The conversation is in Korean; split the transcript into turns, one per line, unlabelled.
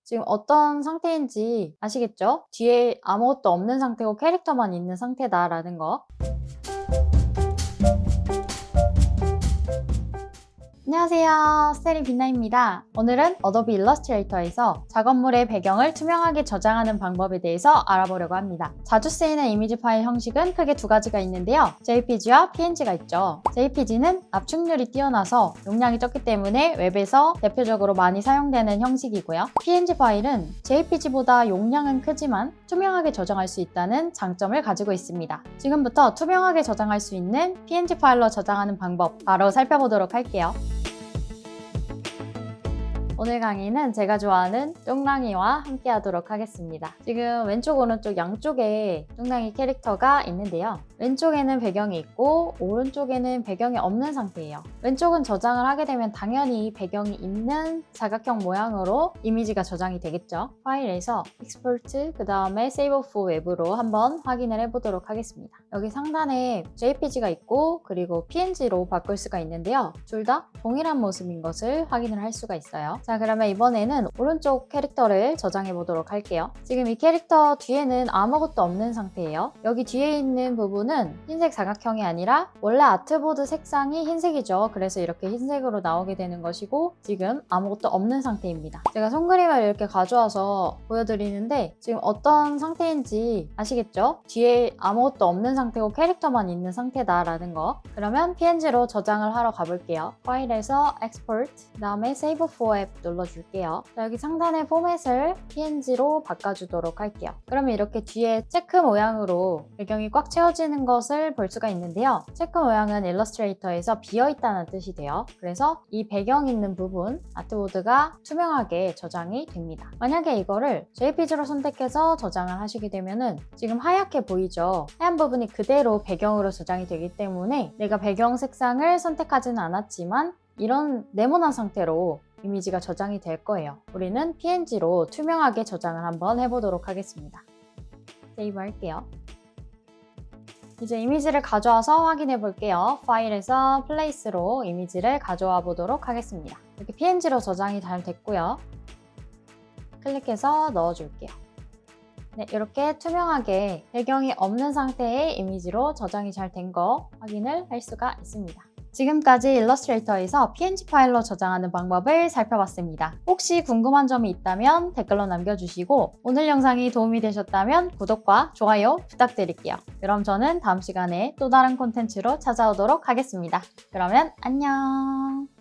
지금 어떤 상태인지 아시겠죠? 뒤에 아무것도 없는 상태고 캐릭터만 있는 상태다라는 거. 안녕하세요, 스테리 빛나입니다. 오늘은 어도비 일러스트레이터에서 작업물의 배경을 투명하게 저장하는 방법에 대해서 알아보려고 합니다. 자주 쓰이는 이미지 파일 형식은 크게 두 가지가 있는데요. JPG와 PNG가 있죠. JPG는 압축률이 뛰어나서 용량이 적기 때문에 웹에서 대표적으로 많이 사용되는 형식이고요. PNG 파일은 JPG보다 용량은 크지만 투명하게 저장할 수 있다는 장점을 가지고 있습니다. 지금부터 투명하게 저장할 수 있는 PNG 파일로 저장하는 방법 바로 살펴보도록 할게요. 오늘 강의는 제가 좋아하는 뚱랑이와 함께 하도록 하겠습니다. 지금 왼쪽 오른쪽 양쪽에 뚱랑이 캐릭터가 있는데요. 왼쪽에는 배경이 있고 오른쪽에는 배경이 없는 상태예요. 왼쪽은 저장을 하게 되면 당연히 배경이 있는 사각형 모양으로 이미지가 저장이 되겠죠. 파일에서 Export 그 다음에 Save for Web로 한번 확인을 해보도록 하겠습니다. 여기 상단에 JPG가 있고 그리고 PNG로 바꿀 수가 있는데요. 둘 다 동일한 모습인 것을 확인을 할 수가 있어요. 자, 그러면 이번에는 오른쪽 캐릭터를 저장해 보도록 할게요. 지금 이 캐릭터 뒤에는 아무것도 없는 상태예요. 여기 뒤에 있는 부분은 흰색 사각형이 아니라 원래 아트보드 색상이 흰색이죠. 그래서 이렇게 흰색으로 나오게 되는 것이고 지금 아무것도 없는 상태입니다. 제가 손그림을 이렇게 가져와서 보여드리는데 지금 어떤 상태인지 아시겠죠? 뒤에 아무것도 없는 상태고 캐릭터만 있는 상태다라는 거. 그러면 PNG로 저장을 하러 가볼게요. 파일에서 Export, 그 다음에 Save for Web 눌러줄게요. 자, 여기 상단의 포맷을 PNG로 바꿔주도록 할게요. 그러면 이렇게 뒤에 체크 모양으로 배경이 꽉 채워지는 것을 볼 수가 있는데요. 체크 모양은 일러스트레이터에서 비어있다는 뜻이 돼요. 그래서 이 배경 있는 부분, 아트보드가 투명하게 저장이 됩니다. 만약에 이거를 JPG로 선택해서 저장을 하시게 되면은 지금 하얗게 보이죠? 하얀 부분이 그대로 배경으로 저장이 되기 때문에 내가 배경 색상을 선택하지는 않았지만 이런 네모난 상태로 이미지가 저장이 될 거예요. 우리는 PNG로 투명하게 저장을 한번 해보도록 하겠습니다. 세이브 할게요. 이제 이미지를 가져와서 확인해 볼게요. 파일에서 플레이스로 이미지를 가져와 보도록 하겠습니다. 이렇게 PNG로 저장이 잘 됐고요. 클릭해서 넣어줄게요. 네, 이렇게 투명하게 배경이 없는 상태의 이미지로 저장이 잘 된 거 확인을 할 수가 있습니다. 지금까지 일러스트레이터에서 PNG 파일로 저장하는 방법을 살펴봤습니다. 혹시 궁금한 점이 있다면 댓글로 남겨주시고 오늘 영상이 도움이 되셨다면 구독과 좋아요 부탁드릴게요. 그럼 저는 다음 시간에 또 다른 콘텐츠로 찾아오도록 하겠습니다. 그러면 안녕!